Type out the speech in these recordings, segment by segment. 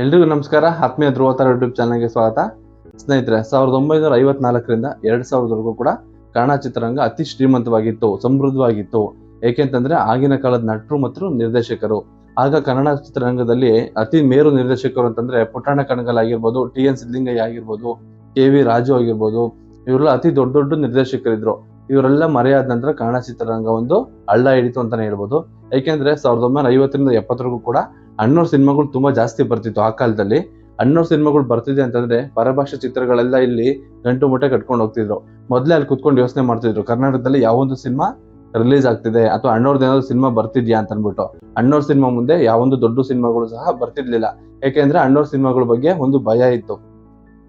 ಎಲ್ರಿಗೂ ನಮಸ್ಕಾರ. ಆತ್ಮೀಯ ಧ್ರುವತಾರ ಯೂಟ್ಯೂಬ್ ಚಾನಲ್ಗೆ ಸ್ವಾಗತ. ಸ್ನೇಹಿತರೆ, 1954ರಿಂದ 2000ವರೆಗೂ ಕೂಡ ಕನ್ನಡ ಚಿತ್ರರಂಗ ಅತಿ ಶ್ರೀಮಂತವಾಗಿತ್ತು, ಸಮೃದ್ಧವಾಗಿತ್ತು. ಏಕೆಂತಂದ್ರೆ ಆಗಿನ ಕಾಲದ ನಟರು ಮತ್ತು ನಿರ್ದೇಶಕರು, ಆಗ ಕನ್ನಡ ಚಿತ್ರರಂಗದಲ್ಲಿ ಅತಿ ಮೇರು ನಿರ್ದೇಶಕರು ಅಂತಂದ್ರೆ ಪುಟ್ಟಣ್ಣ ಕಣಗಾಲ್ ಆಗಿರ್ಬೋದು, TN ಸಿದ್ದಲಿಂಗಯ್ಯ ಆಗಿರ್ಬೋದು, KV ರಾಜು ಆಗಿರ್ಬೋದು, ಇವರೆಲ್ಲ ಅತಿ ದೊಡ್ಡ ದೊಡ್ಡ ನಿರ್ದೇಶಕರಿದ್ರು. ಇವರೆಲ್ಲ ಮರೆಯಾದ ನಂತರ ಕನ್ನಡ ಚಿತ್ರರಂಗ ಒಂದು ಹಳ್ಳ ಹಿಡಿತು ಅಂತಾನೆ ಹೇಳ್ಬೋದು. ಯಾಕೆಂದ್ರೆ 1950ರಿಂದ 70ವರೆಗೂ ಕೂಡ ಅಣ್ಣವ್ರ ಸಿನಿಮಾಗಳು ತುಂಬಾ ಜಾಸ್ತಿ ಬರ್ತಿತ್ತು. ಆ ಕಾಲದಲ್ಲಿ ಅಣ್ಣವ್ರ ಸಿನಿಮಾಗಳು ಬರ್ತಿದೆ ಅಂತಂದ್ರೆ ಪರಭಾಷೆ ಚಿತ್ರಗಳೆಲ್ಲ ಇಲ್ಲಿ ಗಂಟು ಮುಟ್ಟೆ ಕಟ್ಕೊಂಡು ಹೋಗ್ತಿದ್ರು. ಮೊದ್ಲೇ ಅಲ್ಲಿ ಕುತ್ಕೊಂಡು ಯೋಚನೆ ಮಾಡ್ತಿದ್ರು, ಕರ್ನಾಟಕದಲ್ಲಿ ಯಾವೊಂದು ಸಿನಿಮಾ ರಿಲೀಸ್ ಆಗ್ತಿದೆ ಅಥವಾ ಅಣ್ಣವ್ರದ್ದು ಏನಾದ್ರು ಸಿನಿಮಾ ಬರ್ತಿದ್ಯಾ ಅಂತ ಅನ್ಬಿಟ್ಟು. ಅಣ್ಣವ್ರ ಸಿನಿಮಾ ಮುಂದೆ ಯಾವೊಂದು ದೊಡ್ಡ ಸಿನಿಮಾಗಳು ಸಹ ಬರ್ತಿರ್ಲಿಲ್ಲ. ಯಾಕೆಂದ್ರೆ ಅಣ್ಣವ್ರ ಸಿನಿಮಾಗಳ ಬಗ್ಗೆ ಒಂದು ಭಯ ಇತ್ತು.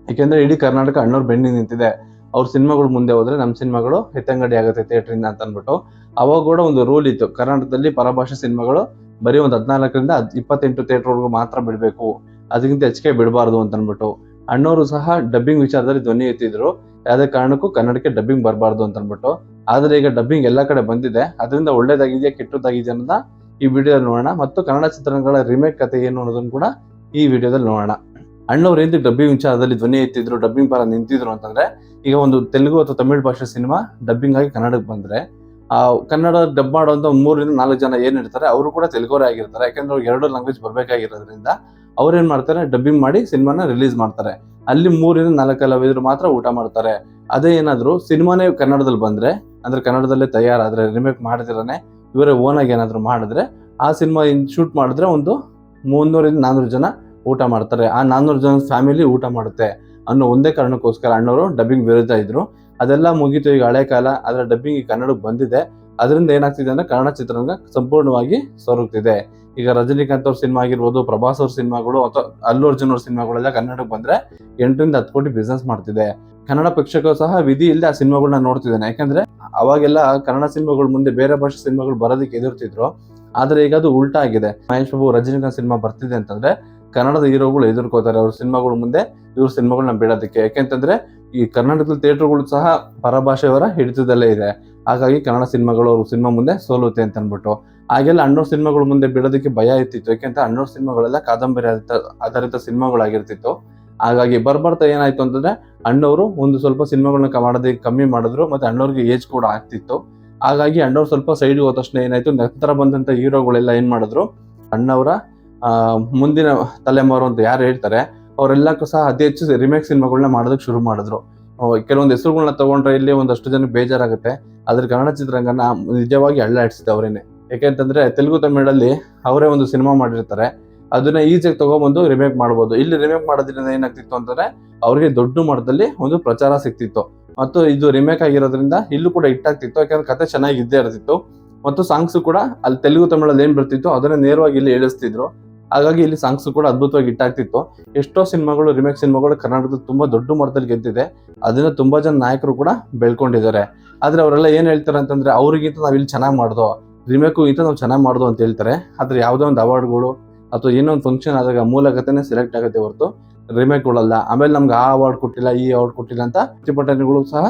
ಯಾಕೆಂದ್ರೆ ಇಡೀ ಕರ್ನಾಟಕ ಅಣ್ಣವ್ರ ಬೆನ್ನಿ ನಿಂತಿದೆ, ಅವ್ರ ಸಿನಿಮಾಗಳು ಮುಂದೆ ಹೋದ್ರೆ ನಮ್ಮ ಸಿನಿಮಾಗಳು ಎತ್ತಂಗಡಿ ಆಗುತ್ತೆ ಥಿಯೇಟ್ರಿಂದ ಅಂತ ಅನ್ಬಿಟ್ಟು. ಅವಾಗ ಕೂಡ ಒಂದು ರೂಲ್ ಇತ್ತು, ಕರ್ನಾಟಕದಲ್ಲಿ ಪರಭಾಷೆ ಸಿನಿಮಾಗಳು ಬರೀ ಒಂದು 14ರಿಂದ 28 ಥಿಯೇಟರ್ವರೆಗೂ ಮಾತ್ರ ಬಿಡಬೇಕು, ಅದಕ್ಕಿಂತ ಹೆಚ್ಚಿಗೆ ಬಿಡಬಾರ್ದು ಅಂತ ಅನ್ಬಿಟ್ಟು. ಅಣ್ಣವರು ಸಹ ಡಬ್ಬಿಂಗ್ ವಿಚಾರದಲ್ಲಿ ಧ್ವನಿ ಎತ್ತಿದ್ರು, ಯಾವುದೇ ಕಾರಣಕ್ಕೂ ಕನ್ನಡಕ್ಕೆ ಡಬ್ಬಿಂಗ್ ಬರಬಾರ್ದು ಅಂತ ಅನ್ಬಿಟ್ಟು. ಆದ್ರೆ ಈಗ ಡಬ್ಬಿಂಗ್ ಎಲ್ಲಾ ಕಡೆ ಬಂದಿದೆ, ಅದರಿಂದ ಒಳ್ಳೇದಾಗಿದೆಯಾ ಕೆಟ್ಟದಾಗಿದೆಯಾ ಅನ್ನೋದನ್ನ ಈ ವಿಡಿಯೋದಲ್ಲಿ ನೋಡೋಣ. ಮತ್ತು ಕನ್ನಡ ಚಿತ್ರಗಳ ರಿಮೇಕ್ ಕಥೆ ಏನು ಅನ್ನೋದನ್ನ ಕೂಡ ಈ ವಿಡಿಯೋದಲ್ಲಿ ನೋಡೋಣ. ಅಣ್ಣವ್ರು ಏನು ಡಬ್ಬಿಂಗ್ ವಿಚಾರದಲ್ಲಿ ಧ್ವನಿ ಎತ್ತಿದ್ರು, ಡಬ್ಬಿಂಗ್ ಪರ ನಿಂತಿದ್ರು ಅಂತಂದ್ರೆ, ಈಗ ಒಂದು ತೆಲುಗು ಅಥವಾ ತಮಿಳ್ ಭಾಷೆ ಸಿನಿಮಾ ಡಬ್ಬಿಂಗ್ ಆಗಿ ಕನ್ನಡಕ್ಕೆ ಬಂದ್ರೆ ಕನ್ನಡ ಡಬ್ ಮಾಡುವಂತ 3-4 ಜನ ಏನಿರ್ತಾರೆ ಅವರು ಕೂಡ ತೆಲುಗೋರೇ ಆಗಿರ್ತಾರೆ. ಯಾಕಂದ್ರೆ ಅವ್ರಿಗೆ 2 ಲ್ಯಾಂಗ್ವೇಜ್ ಬರ್ಬೇಕಾಗಿರೋದ್ರಿಂದ ಅವ್ರೇನ್ ಮಾಡ್ತಾರೆ, ಡಬ್ಬಿಂಗ್ ಮಾಡಿ ಸಿನಿಮಾನ ರಿಲೀಸ್ ಮಾಡ್ತಾರೆ. ಅಲ್ಲಿ 3-4 ಕಲಾವಿದರು ಮಾತ್ರ ಊಟ ಮಾಡ್ತಾರೆ. ಅದೇ ಏನಾದ್ರು ಸಿನಿಮಾನೇ ಕನ್ನಡದಲ್ಲಿ ಬಂದ್ರೆ, ಅಂದ್ರೆ ಕನ್ನಡದಲ್ಲೇ ತಯಾರಾದ್ರೆ, ರಿಮೇಕ್ ಮಾಡಿದಿರನೆ ಇವರೇ ಓನ್ ಆಗಿ ಏನಾದ್ರು ಮಾಡಿದ್ರೆ, ಆ ಸಿನಿಮಾ ಶೂಟ್ ಮಾಡಿದ್ರೆ ಒಂದು 300-400 ಜನ ಊಟ ಮಾಡ್ತಾರೆ. ಆ 400 ಜನ ಫ್ಯಾಮಿಲಿ ಊಟ ಮಾಡುತ್ತೆ ಅನ್ನೋ ಒಂದೇ ಕಾರಣಕ್ಕೋಸ್ಕರ ಅಣ್ಣವರು ಡಬ್ಬಿಂಗ್ ವಿರುದ್ಧ ಇದ್ರು. ಅದೆಲ್ಲ ಮುಗೀತು, ಈಗ ಹಳೆ ಕಾಲ. ಅದರ ಡಬ್ಬಿಂಗ್ ಈ ಕನ್ನಡಕ್ಕೆ ಬಂದಿದೆ. ಅದರಿಂದ ಏನಾಗ್ತಿದೆ ಅಂದ್ರೆ ಕನ್ನಡ ಚಿತ್ರರಂಗ ಸಂಪೂರ್ಣವಾಗಿ ಸೊರಗ್ತಿದೆ. ಈಗ ರಜನಿಕಾಂತ್ ಅವ್ರ ಸಿನಿಮಾ ಆಗಿರ್ಬೋದು, ಪ್ರಭಾಸ್ ಅವ್ರ ಸಿನಿಮಾಗಳು ಅಥವಾ ಅಲ್ಲು ಅರ್ಜುನ್ ಅವ್ರ ಸಿನಿಮಾಗಳೆಲ್ಲ ಕನ್ನಡಕ್ಕೆ ಬಂದ್ರೆ 8-10 ಕೋಟಿ ಬಿಸ್ನೆಸ್ ಮಾಡ್ತಿದೆ. ಕನ್ನಡ ಪ್ರೇಕ್ಷಕರು ಸಹ ವಿಧಿ ಇಲ್ಲದೆ ಆ ಸಿನಿಮಾಗಳನ್ನ ನೋಡ್ತಿದ್ದಾನೆ. ಯಾಕಂದ್ರೆ ಅವಾಗೆಲ್ಲ ಕನ್ನಡ ಸಿನಿಮಾಗಳ ಮುಂದೆ ಬೇರೆ ಭಾಷೆ ಸಿನಿಮಾಗಳು ಬರೋದಕ್ಕೆ ಎದುರ್ತಿದ್ರು. ಆದ್ರೆ ಈಗ ಅದು ಉಲ್ಟಾ ಆಗಿದೆ. ಮಹೇಶ್ ಬಾಬು ರಜನಿಕಾಂತ್ ಸಿನಿಮಾ ಬರ್ತಿದೆ ಅಂತಂದ್ರೆ ಕನ್ನಡದ ಹೀರೋಗಳು ಎದುರ್ಕೋತಾರೆ ಅವ್ರ ಸಿನಿಮಾಗಳ ಮುಂದೆ ಇವ್ರ ಸಿನಿಮಾಗಳನ್ನ ಬಿಡೋದಕ್ಕೆ. ಯಾಕೆಂತಂದ್ರೆ ಈ ಕರ್ನಾಟಕದ ಥಿಯೇಟರ್ಗಳು ಸಹ ಪರಭಾಷೆಯವರ ಹಿಡಿತದಲ್ಲೇ ಇದೆ. ಹಾಗಾಗಿ ಕನ್ನಡ ಸಿನಿಮಾಗಳು ಅವ್ರ ಸಿನಿಮಾ ಮುಂದೆ ಸೋಲುತ್ತೆ ಅಂತ ಅನ್ಬಿಟ್ಟು ಹಾಗೆಲ್ಲ ಅಣ್ಣವ್ರ ಸಿನಿಮಾಗಳ ಮುಂದೆ ಬಿಡೋದಕ್ಕೆ ಭಯ ಇರ್ತಿತ್ತು. ಯಾಕೆಂತ ಅಣ್ಣವ್ರ ಸಿನಿಮಾಗಳೆಲ್ಲ ಕಾದಂಬರಿ ಆಧಾರಿತ ಸಿನಿಮಾಗಳಾಗಿರ್ತಿತ್ತು. ಹಾಗಾಗಿ ಬರ್ಬರ್ತಾ ಏನಾಯ್ತು ಅಂತಂದ್ರೆ ಅಣ್ಣವರು ಒಂದು ಸ್ವಲ್ಪ ಸಿನಿಮಾಗಳನ್ನ ಮಾಡೋದಕ್ಕೆ ಕಮ್ಮಿ ಮಾಡಿದ್ರು, ಮತ್ತೆ ಅಣ್ಣವ್ರಿಗೆ ಏಜ್ ಕೂಡ ಆಗ್ತಿತ್ತು. ಹಾಗಾಗಿ ಅಣ್ಣವ್ರು ಸ್ವಲ್ಪ ಸೈಡ್ ಹೋದ ತಕ್ಷಣ ಏನಾಯ್ತು, ನಂತರ ಬಂದಂತ ಹೀರೋಗಳೆಲ್ಲ ಏನ್ ಮಾಡಿದ್ರು, ಅಣ್ಣವರ ಮುಂದಿನ ತಲೆಮಾರು ಅಂತ ಯಾರು ಹೇಳ್ತಾರೆ ಅವರೆಲ್ಲಕ್ಕೂ ಸಹ ಅತಿ ಹೆಚ್ಚು ರಿಮೇಕ್ ಸಿನಿಮಾಗಳನ್ನ ಮಾಡೋದಕ್ಕೆ ಶುರು ಮಾಡಿದ್ರು. ಕೆಲವೊಂದು ಹೆಸರುಗಳನ್ನ ತಗೊಂಡ್ರೆ ಇಲ್ಲಿ ಒಂದಷ್ಟು ಜನಕ್ಕೆ ಬೇಜಾರಾಗುತ್ತೆ. ಆದ್ರೆ ಕನ್ನಡ ಚಿತ್ರರಂಗನ ನಿಜವಾಗಿ ಅಳ್ಳಾಡಿಸಿದೆ ಅವರೇನೆ. ಯಾಕೆಂತಂದ್ರೆ ತೆಲುಗು ತಮಿಳಲ್ಲಿ ಅವರೇ ಒಂದು ಸಿನಿಮಾ ಮಾಡಿರ್ತಾರೆ, ಅದನ್ನ ಈಜಿಯಾಗಿ ತಗೊಂಡ್ಬಂದು ರಿಮೇಕ್ ಮಾಡ್ಬೋದು. ಇಲ್ಲಿ ರಿಮೇಕ್ ಮಾಡೋದ್ರಿಂದ ಏನಾಗ್ತಿತ್ತು ಅಂತಂದ್ರೆ ಅವ್ರಿಗೆ ದೊಡ್ಡ ಮಟ್ಟದಲ್ಲಿ ಒಂದು ಪ್ರಚಾರ ಸಿಗ್ತಿತ್ತು. ಮತ್ತು ಇದು ರಿಮೇಕ್ ಆಗಿರೋದ್ರಿಂದ ಇಲ್ಲೂ ಕೂಡ ಹಿಟ್ಟಾಗ್ತಿತ್ತು. ಯಾಕಂದ್ರೆ ಕತೆ ಚೆನ್ನಾಗಿ ಇದ್ದೇ ಇರ್ತಿತ್ತು. ಮತ್ತು ಸಾಂಗ್ಸ್ ಕೂಡ ಅಲ್ಲಿ ತೆಲುಗು ತಮಿಳಲ್ಲಿ ಏನ್ ಬರ್ತಿತ್ತು ಅದನ್ನ ನೇರವಾಗಿ ಇಲ್ಲಿ ಹೇಳಿಸ್ತಿದ್ರು. ಹಾಗಾಗಿ ಇಲ್ಲಿ ಸಾಂಗ್ಸ್ ಕೂಡ ಅದ್ಭುತವಾಗಿ ಹಿಟ್ಟಾಗ್ತಿತ್ತು. ಎಷ್ಟೋ ಸಿನಿಮಾಗಳು ರಿಮೇಕ್ ಸಿನಿಮಾಗಳು ಕರ್ನಾಟಕದ ತುಂಬಾ ದೊಡ್ಡ ಮಟ್ಟದಲ್ಲಿ ಗೆದ್ದಿದೆ. ಅದನ್ನ ತುಂಬಾ ಜನ ನಾಯಕರು ಕೂಡ ಬೆಳ್ಕೊಂಡಿದ್ದಾರೆ. ಆದ್ರೆ ಅವರೆಲ್ಲ ಏನ್ ಹೇಳ್ತಾರೆ ಅಂತಂದ್ರೆ, ಅವ್ರಿಗಿಂತ ನಾವ್ ಇಲ್ಲಿ ಚೆನ್ನಾಗಿ ಮಾಡ್ದೋ, ರಿಮೇಕು ಇಂತ ನಾವು ಚೆನ್ನಾಗಿ ಮಾಡ್ದೋ ಅಂತ ಹೇಳ್ತಾರೆ. ಆದ್ರೆ ಯಾವ್ದೋ ಒಂದು ಅವಾರ್ಡ್ಗಳು ಅಥವಾ ಏನೋ ಒಂದು ಫಂಕ್ಷನ್ ಆದಾಗ ಮೂಲ ಕಥೆನೇ ಸೆಲೆಕ್ಟ್ ಆಗುತ್ತೆ ಹೊರತು ರಿಮೇಕ್ಗಳಲ್ಲ. ಆಮೇಲೆ ನಮ್ಗೆ ಆ ಅವಾರ್ಡ್ ಕೊಟ್ಟಿಲ್ಲ, ಈ ಅವಾರ್ಡ್ ಕೊಟ್ಟಿಲ್ಲ ಅಂತ ಪ್ರತಿಭಟನೆಗಳು ಸಹ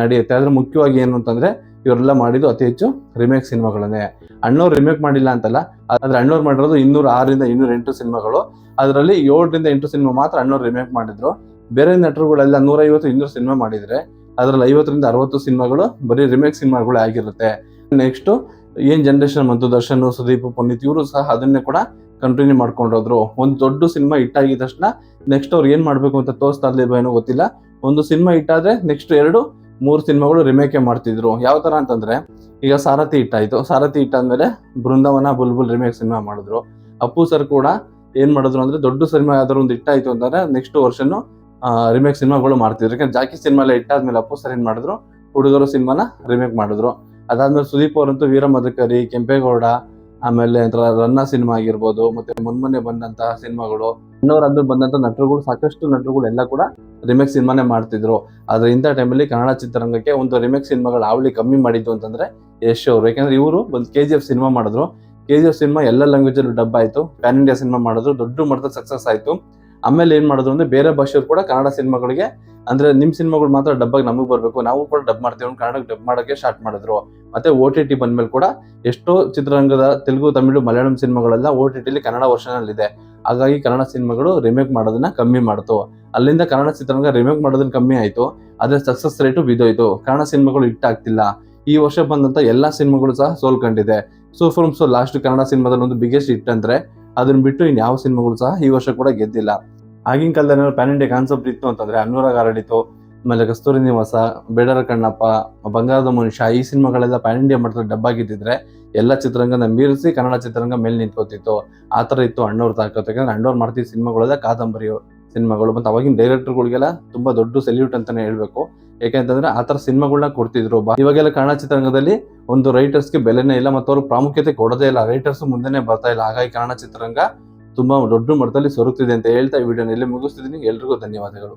ನಡೆಯುತ್ತೆ. ಆದ್ರೆ ಮುಖ್ಯವಾಗಿ ಏನು ಅಂತಂದ್ರೆ ಇವರೆಲ್ಲ ಮಾಡಿದ್ದು ಅತಿ ಹೆಚ್ಚು ರಿಮೇಕ್ ಸಿನಿಮಾಗಳನ್ನೇ. ಅಣ್ಣವ್ರು ರಿಮೇಕ್ ಮಾಡಿಲ್ಲ ಅಂತಲ್ಲ, ಆದ್ರೆ ಅಣ್ಣವ್ರು ಮಾಡಿರೋದು 206-208 ಸಿನಿಮಾಗಳು. ಅದರಲ್ಲಿ 7-8 ಸಿನಿಮಾ ಮಾತ್ರ ಅಣ್ಣವ್ರು ರಿಮೇಕ್ ಮಾಡಿದ್ರು. ಬೇರೆ ನಟರುಗಳೆಲ್ಲ 150-200 ಸಿನಿಮಾ ಮಾಡಿದ್ರೆ ಅದ್ರಲ್ಲಿ 50-60 ಸಿನಿಮಾಗಳು ಬರೀ ರಿಮೇಕ್ ಸಿನಿಮಾಗಳು ಆಗಿರುತ್ತೆ. ನೆಕ್ಸ್ಟ್ ಏನ್ ಜನರೇಷನ್ ಬಂತು, ದರ್ಶನ್, ಸುದೀಪ್, ಪುನೀತ್ ಇವರು ಸಹ ಅದನ್ನೇ ಕೂಡ ಕಂಟಿನ್ಯೂ ಮಾಡ್ಕೊಂಡೋದ್ರು. ಒಂದು ದೊಡ್ಡ ಸಿನಿಮಾ ಹಿಟ್ ಆಗಿದ ತಕ್ಷಣ ನೆಕ್ಸ್ಟ್ ಅವ್ರು ಏನ್ ಮಾಡ್ಬೇಕು ಅಂತ ತೋರಿಸ್ತಾ ಇರ್ಲಿಲ್ವ ಏನೋ ಗೊತ್ತಿಲ್ಲ, ಒಂದು ಸಿನಿಮಾ ಹಿಟ್ ಆದ್ರೆ ನೆಕ್ಸ್ಟ್ 2-3 ಸಿನಿಮಾಗಳು ರಿಮೇಕೆ ಮಾಡ್ತಿದ್ರು. ಯಾವ ತರ ಅಂತಂದ್ರೆ, ಈಗ ಸಾರಥಿ ಹಿಟ್ ಆಯ್ತು, ಸಾರಥಿ ಹಿಟ್ ಆದ್ಮೇಲೆ ಬೃಂದಾವನ, ಬುಲ್ಬುಲ್ ರಿಮೇಕ್ ಸಿನಿಮಾ ಮಾಡಿದ್ರು. ಅಪ್ಪು ಸರ್ ಕೂಡ ಏನ್ ಮಾಡಿದ್ರು ಅಂದ್ರೆ, ದೊಡ್ಡ ಸಿನಿಮಾ ಯಾವ್ದಾದ್ರು ಒಂದು ಹಿಟ್ ಆಯ್ತು ಅಂತಂದ್ರೆ ನೆಕ್ಸ್ಟ್ ವರ್ಷನ್ ರಿಮೇಕ್ ಸಿನಿಮಾಗಳು ಮಾಡ್ತಿದ್ರು. ಯಾಕಂದ್ರೆ ಜಾಕಿ ಸಿನಿಮಾ ಎಲ್ಲ ಹಿಟ್ ಆದ್ಮೇಲೆ ಅಪ್ಪು ಸರ್ ಏನ್ ಮಾಡಿದ್ರು, ಹುಡುಗರು ಸಿನಿಮಾನ ರಿಮೇಕ್ ಮಾಡಿದ್ರು. ಅದಾದ್ಮೇಲೆ ಸುದೀಪ್ ಅವರಂತೂ ವೀರ ಮದಕರಿ, ಕೆಂಪೇಗೌಡ, ಆಮೇಲೆ ರನ್ನ ಸಿನಿಮಾ ಆಗಿರ್ಬೋದು, ಮತ್ತೆ ಮೊನ್ನೆ ಬಂದಂತಹ ಸಿನಿಮಾಗಳು, ಇನ್ನೂರಾದ್ಮೇಲೆ ಬಂದಂತ ನಟರುಗಳು, ಸಾಕಷ್ಟು ನಟರುಗಳು ಎಲ್ಲ ಕೂಡ ರಿಮೇಕ್ ಸಿನಿಮಾನೇ ಮಾಡ್ತಿದ್ರು. ಆದ್ರೆ ಇಂಥ ಟೈಮಲ್ಲಿ ಕನ್ನಡ ಚಿತ್ರರಂಗಕ್ಕೆ ಒಂದು ರಿಮೇಕ್ ಸಿನಿಮಾಗಳು ಅವಳಿ ಕಮ್ಮಿ ಮಾಡಿದ್ದು ಅಂತಂದ್ರೆ ಯಶ್ ಅವರು. ಯಾಕಂದ್ರೆ ಇವರು ಒಂದು KGF ಸಿನಿಮಾ ಮಾಡಿದ್ರು. KGF ಸಿನಿಮಾ ಎಲ್ಲ ಲ್ಯಾಂಗ್ವೇಜ್ ಅಲ್ಲೂ ಡಬ್ ಆಯ್ತು, ಪ್ಯಾನ್ ಇಂಡಿಯಾ ಸಿನಿಮಾ ಮಾಡಿದ್ರು, ದೊಡ್ಡ ಮಟ್ಟದ ಸಕ್ಸಸ್ ಆಯ್ತು. ಆಮೇಲೆ ಏನ್ ಮಾಡಿದ್ರು ಅಂದ್ರೆ ಬೇರೆ ಭಾಷೆಯವರು ಕೂಡ ಕನ್ನಡ ಸಿನಿಮಾಗಳಿಗೆ ಅಂದ್ರೆ ನಿಮ್ ಸಿನಿಮಾಗಳು ಮಾತ್ರ ಡಬ್ಬಾಗಿ ನಮಗ್ ಬರ್ಬೇಕು, ನಾವು ಕೂಡ ಡಬ್ ಮಾಡ್ತೀವಿ ಕನ್ನಡಕ್ಕೆ ಡಬ್ ಮಾಡಕ್ಕೆ ಸ್ಟಾರ್ಟ್ ಮಾಡಿದ್ರು. ಮತ್ತೆ OTT ಬಂದ್ಮೇಲೆ ಕೂಡ ಎಷ್ಟೋ ಚಿತ್ರರಂಗದ ತೆಲುಗು, ತಮಿಳು, ಮಲಯಾಳಂ ಸಿನಿಮಾಗಳೆಲ್ಲ OTT ಕನ್ನಡ ವರ್ಷನ್ ಅಲ್ಲಿ ಇದೆ. ಹಾಗಾಗಿ ಕನ್ನಡ ಸಿನಿಮಾಗಳು ರಿಮೇಕ್ ಮಾಡೋದನ್ನ ಕಮ್ಮಿ ಮಾಡ್ತು. ಅಲ್ಲಿಂದ ಕನ್ನಡ ಚಿತ್ರರಂಗ ರಿಮೇಕ್ ಮಾಡೋದನ್ನ ಕಮ್ಮಿ ಆಯ್ತು, ಆದ್ರೆ ಸಕ್ಸಸ್ ರೇಟು ಬಿದ್ದೋಯ್ತು. ಕನ್ನಡ ಸಿನಿಮಾಗಳು ಹಿಟ್ ಆಗ್ತಿಲ್ಲ. ಈ ವರ್ಷ ಬಂದಂತ ಎಲ್ಲಾ ಸಿನಿಮಾಗಳು ಸಹ ಸೋಲ್ಕೊಂಡಿದೆ. ಸೊ ಲಾಸ್ಟ್ ಕನ್ನಡ ಸಿನಿಮಾದಲ್ಲಿ ಒಂದು ಬಿಗ್ಗೆಸ್ಟ್ ಹಿಟ್ ಅಂದ್ರೆ ಅದನ್ನ ಬಿಟ್ಟು ಇನ್ ಯಾವ ಸಿನಿಮಾಗಳು ಸಹ ಈ ವರ್ಷ ಕೂಡ ಗೆದ್ದಿಲ್ಲ. ಆಗಿನ ಕಾಲದಲ್ಲಿ ಪ್ಯಾನ್ ಇಂಡಿಯಾ ಕಾನ್ಸೆಪ್ಟ್ ಇತ್ತು ಅಂತಂದ್ರೆ ಅನುರಾಗ್ ಅರಳಿತು, ಆಮೇಲೆ ಕಸ್ತೂರಿ ನಿವಾಸ, ಬೇಡರ ಕಣ್ಣಪ್ಪ, ಬಂಗಾರದ ಮನುಷ್ಯ, ಈ ಸಿನಿಮಾಗಳೆಲ್ಲ ಪ್ಯಾನ್ ಇಂಡಿಯಾ ಮಾಡ್ತಾರೆ ಡಬ್ ಆಗಿದ್ದಿದ್ರೆ ಎಲ್ಲ ಚಿತ್ರರಂಗನ ಮೀರಿಸಿ ಕನ್ನಡ ಚಿತ್ರರಂಗ ಮೇಲೆ ನಿಂತ್ಕೋತಿತ್ತು. ಆತರ ಇತ್ತು ಅಣ್ಣವ್ರ ತಾಕತ್ತು. ಯಾಕಂದ್ರೆ ಅಣ್ಣವ್ರು ಮಾಡ್ತಿದ್ದ ಸಿನಿಮಾಗಳೆಲ್ಲ ಕಾದಂಬರಿ ಸಿನಿಮಾಗಳು. ಮತ್ತೆ ಅವಾಗಿನ ಡೈರೆಕ್ಟರ್ಗಳಿಗೆಲ್ಲ ತುಂಬಾ ದೊಡ್ಡ ಸೆಲ್ಯೂಟ್ ಅಂತಾನೆ ಹೇಳ್ಬೇಕು. ಯಾಕೆಂತಂದ್ರೆ ಆತರ ಸಿನಿಮಾಗಳನ್ನ ಕೊಡ್ತಿದ್ರು. ಇವಾಗೆಲ್ಲ ಕನ್ನಡ ಚಿತ್ರರಂಗದಲ್ಲಿ ಒಂದು ರೈಟರ್ಸ್ಗೆ ಬೆಲೆನೇ ಇಲ್ಲ, ಮತ್ತು ಅವ್ರು ಪ್ರಾಮುಖ್ಯತೆ ಕೊಡೋದೇ ಇಲ್ಲ. ರೈಟರ್ಸ್ ಮುಂದೆನೆ ಬರ್ತಾ ಇಲ್ಲ. ಹಾಗಾಗಿ ಕನ್ನಡ ಚಿತ್ರರಂಗ ತುಂಬಾ ದೊಡ್ಡ ಮಟ್ಟದಲ್ಲಿ ಸೊರಗ್ತಿದೆ ಅಂತ ಹೇಳ್ತಾ ಈ ವಿಡಿಯೋನ ಇಲ್ಲಿ ಮುಗಿಸ್ತಿದ್ದೀನಿ. ಎಲ್ರಿಗೂ ಧನ್ಯವಾದಗಳು.